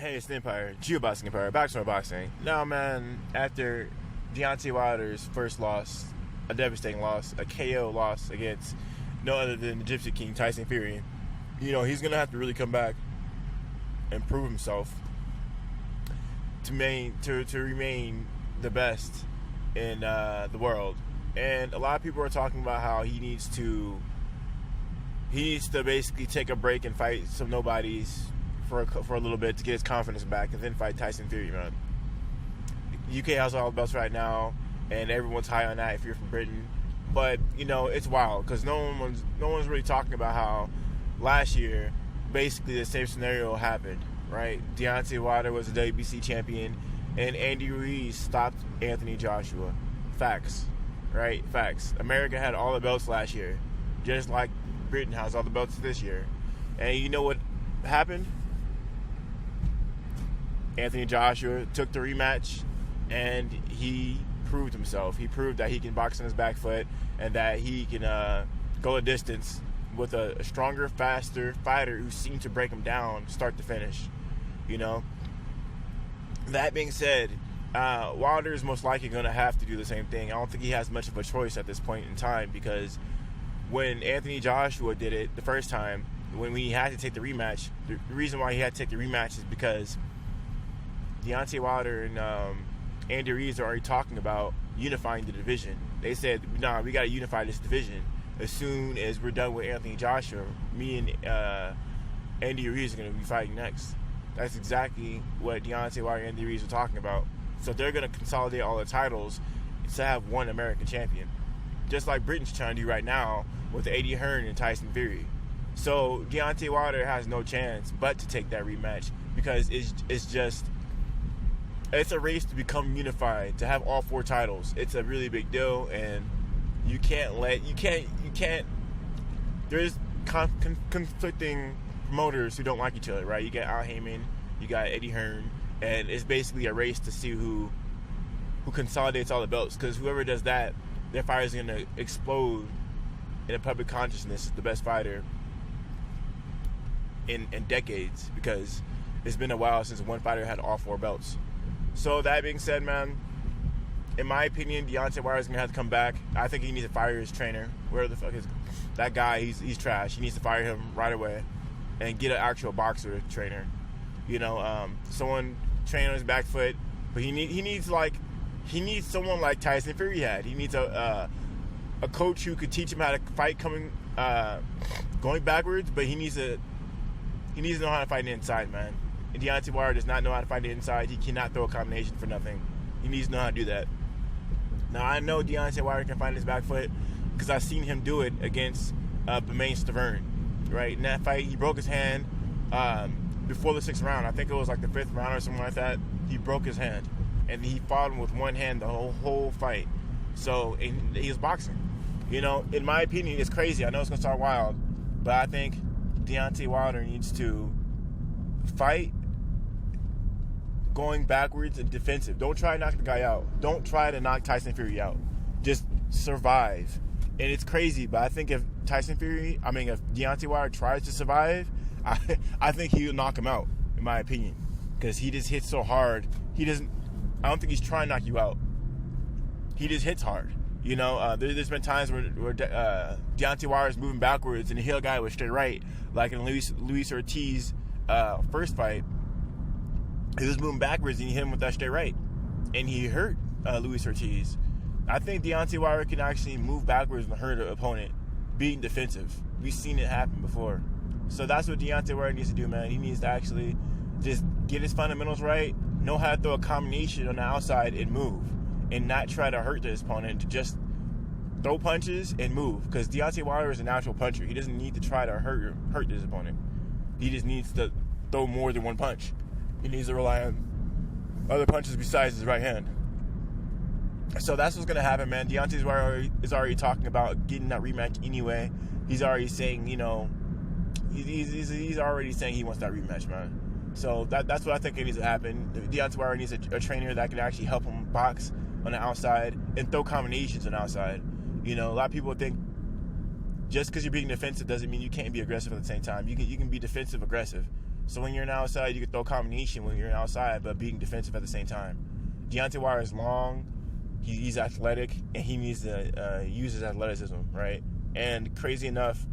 Hey, it's the Empire, Geoboxing Empire, back to my boxing. Now, man, after Deontay Wilder's first loss, a devastating loss, a KO loss against no other than the Gypsy King, Tyson Fury, he's going to have to really come back and prove himself to remain the best in the world. And a lot of people are talking about how he needs to basically take a break and fight some nobodies for a little bit to get his confidence back, and then fight Tyson Fury, man. UK has all the belts right now, and everyone's high on that if you're from Britain. But it's wild because no one's really talking about how last year basically the same scenario happened, right? Deontay Wilder was the WBC champion, and Andy Ruiz stopped Anthony Joshua. Facts, right? Facts. America had all the belts last year, just like Britain has all the belts this year. And you know what happened? Anthony Joshua took the rematch, and he proved himself. He proved that he can box on his back foot and that he can go a distance with a stronger, faster fighter who seemed to break him down start to finish. That being said, Wilder is most likely going to have to do the same thing. I don't think he has much of a choice at this point in time, because when Anthony Joshua did it the first time, when he had to take the rematch, the reason why he had to take the rematch is because Deontay Wilder and Andy Ruiz are already talking about unifying the division. They said, nah, we got to unify this division. As soon as we're done with Anthony Joshua, me and Andy Ruiz are going to be fighting next. That's exactly what Deontay Wilder and Andy Ruiz are talking about. So they're going to consolidate all the titles to have one American champion. Just like Britain's trying to do right now with Eddie Hearn and Tyson Fury. So Deontay Wilder has no chance but to take that rematch, because it's a race to become unified, to have all four titles. It's a really big deal, and there's conflicting promoters who don't like each other, right? You got Al Heyman, you got Eddie Hearn, and it's basically a race to see who consolidates all the belts, because whoever does that, their fighter is going to explode in the public consciousness as the best fighter in decades, because it's been a while since one fighter had all four belts. So that being said, man, in my opinion, Deontay Wilder is going to have to come back. I think he needs to fire his trainer. Where the fuck is that guy? He's trash. He needs to fire him right away and get an actual boxer trainer. Someone train on his back foot. But he needs someone like Tyson Fury had. He needs a coach who could teach him how to fight going backwards, but he needs to know how to fight the inside, man. And Deontay Wilder does not know how to fight the inside. He cannot throw a combination for nothing. He needs to know how to do that. Now, I know Deontay Wilder can find his back foot because I've seen him do it against Bermane Stiverne, right? In that fight, he broke his hand before the 6th round. I think it was like the 5th round or something like that. He broke his hand, and he fought him with one hand the whole fight. So he was boxing. In my opinion, it's crazy. I know it's going to start wild, but I think Deontay Wilder needs to fight going backwards and defensive. Don't try to knock the guy out. Don't try to knock Tyson Fury out. Just survive. And it's crazy, but I think if Deontay Wilder tries to survive, I think he'll knock him out, in my opinion, because he just hits so hard. I don't think he's trying to knock you out. He just hits hard. There's been times where Deontay Wilder's moving backwards and he hit a guy with straight right, like in Luis Ortiz first fight. He was moving backwards and he hit him with that straight right, and he hurt Luis Ortiz. I think Deontay Wilder can actually move backwards and hurt an opponent being defensive. We've seen it happen before. So that's what Deontay Wilder needs to do, man. He needs to actually just get his fundamentals right, know how to throw a combination on the outside and move, and not try to hurt his opponent, to just throw punches and move, because Deontay Wilder is a natural puncher. He doesn't need to try to hurt his opponent. He just needs to throw more than one punch. He needs to rely on other punches besides his right hand. So that's what's going to happen, man. Deontay Wilder is already talking about getting that rematch anyway. He's already saying, he's already saying he wants that rematch, man. So that's what I think needs to happen. Deontay Wilder needs a trainer that can actually help him box on the outside and throw combinations on the outside. A lot of people think just because you're being defensive doesn't mean you can't be aggressive at the same time. You can be defensive aggressive. So when you're on the outside, you can throw a combination when you're on the outside, but being defensive at the same time. Deontay Wilder is long, he's athletic, and he needs to use his athleticism, right? And crazy enough,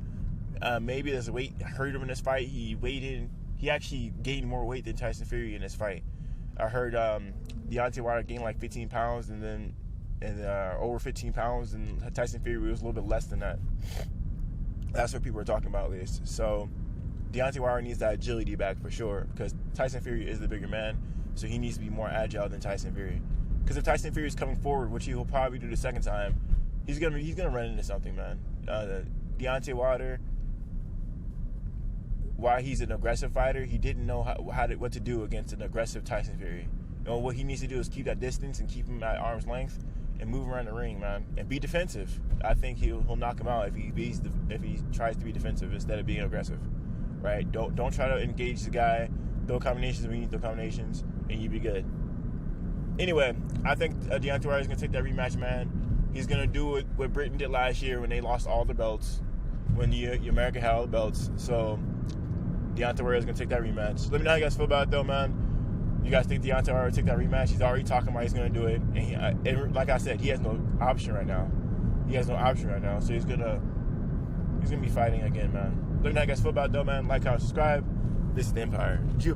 maybe his weight hurt him in this fight. He actually gained more weight than Tyson Fury in this fight. I heard Deontay Wilder gained like 15 pounds and over 15 pounds, and Tyson Fury was a little bit less than that. That's what people are talking about, at least. So Deontay Wilder needs that agility back for sure, because Tyson Fury is the bigger man, so he needs to be more agile than Tyson Fury. Because if Tyson Fury is coming forward, which he will probably do the second time, he's gonna run into something, man. Deontay Wilder, while he's an aggressive fighter, he didn't know what to do against an aggressive Tyson Fury. What he needs to do is keep that distance and keep him at arm's length and move around the ring, man, and be defensive. I think he'll knock him out if he tries to be defensive instead of being aggressive, right? Don't try to engage the guy. Throw combinations when you need to throw combinations, and you be good. Anyway, I think Deontay Wilder is gonna take that rematch, man. He's gonna do what Britain did last year when they lost all the belts, when America had all the belts. So Deontay Wilder is gonna take that rematch. Let me know how you guys feel about it, though, man. You guys think Deontay Wilder will take that rematch? He's already talking about he's going to do it. And like I said, he has no option right now. So he's gonna be fighting again, man. Let me know how you guys feel about it, though, man. Like, comment, subscribe. This is the Empire. Peace.